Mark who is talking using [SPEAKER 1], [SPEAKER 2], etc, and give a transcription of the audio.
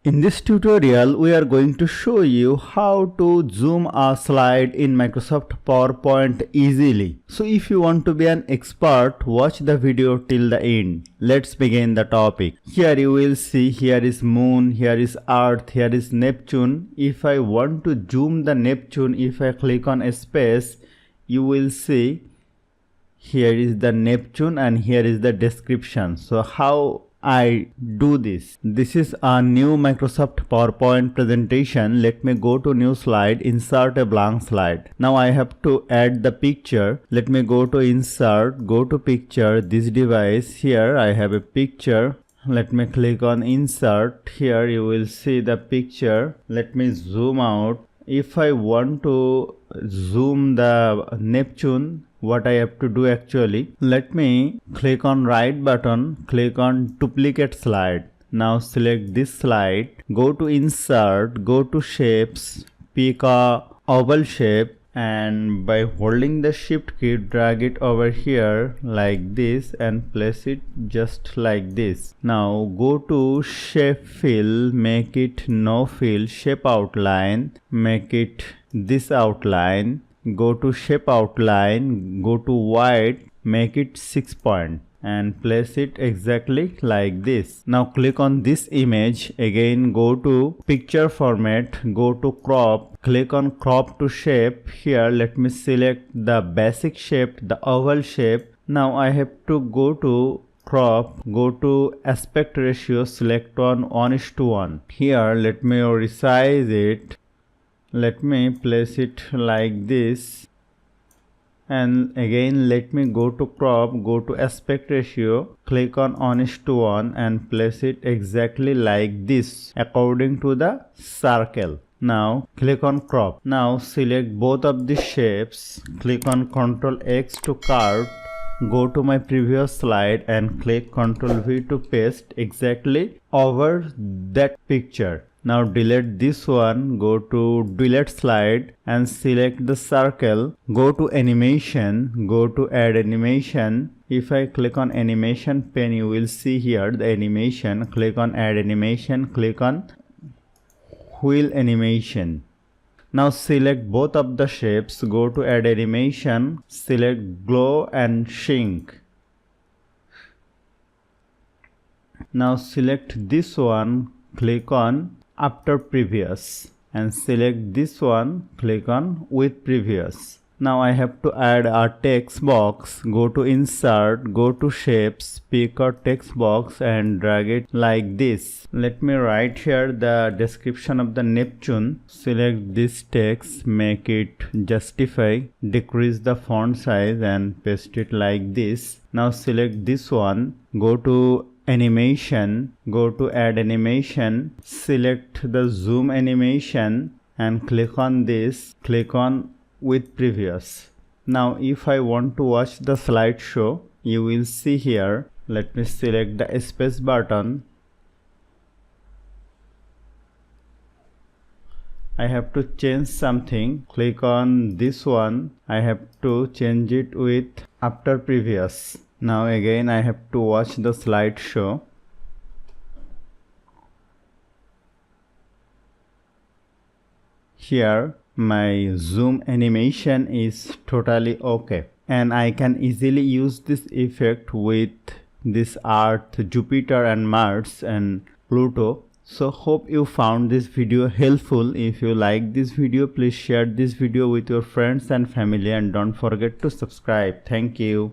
[SPEAKER 1] In this tutorial, we are going to show you how to zoom a slide in Microsoft PowerPoint easily. So if you want to be an expert, watch the video till the end. Let's begin the topic. Here you will see here is Moon, here is Earth, here is Neptune. If I want to zoom the Neptune, if I click on a space, you will see here is the Neptune and here is the description. So how I do this? This is a new Microsoft PowerPoint presentation. Let me go to new slide, insert a blank slide. Now I have to add the picture. Let me go to insert, go to picture, this device. Here I have a picture. Let me click on insert. Here you will see the picture. Let me zoom out. If I want to zoom the Neptune, what I have to do actually, let me click on right button, click on duplicate slide. Now select this slide, go to insert, go to shapes, pick a oval shape, and by holding the shift key drag it over here like this and place it just like this. Now go to shape fill, make it no fill, shape outline, make it this outline. Go to shape outline, go to white, make it 6 point and place it exactly like this. Now click on this image, again go to picture format, go to crop, click on crop to shape. Here let me select the basic shape, the oval shape. Now I have to go to crop, go to aspect ratio, select on 1:1. Here let me resize it. Let me place it like this, and again let me go to crop, go to aspect ratio, click on 1:1 and place it exactly like this according to the circle. Now click on crop. Now select both of the shapes, click on Ctrl X to curve, go to my previous slide and click Ctrl V to paste exactly over that picture. Now delete this one, go to delete slide and select the circle, go to animation, go to add animation. If I click on animation pane, you will see here the animation. Click on add animation, click on wheel animation. Now select both of the shapes, go to add animation, select glow and shrink. Now select this one, click on after previous and select this one, click on with previous. Now I have to add a text box, go to insert, go to shapes, pick a text box and drag it like this. Let me write here the description of the Neptune. Select this text, make it justify, decrease the font size and paste it like this. Now select this one, go to animation, go to add animation, select the zoom animation and click on this, click on with previous. Now if I want to watch the slideshow, you will see here, let me select the space button. I have to change something, click on this one, I have to change it with after previous. Now again I have to watch the slideshow. Here my zoom animation is totally okay, and I can easily use this effect with this Earth, Jupiter and Mars and Pluto. So hope you found this video helpful. If you like this video, please share this video with your friends and family and don't forget to subscribe. Thank you.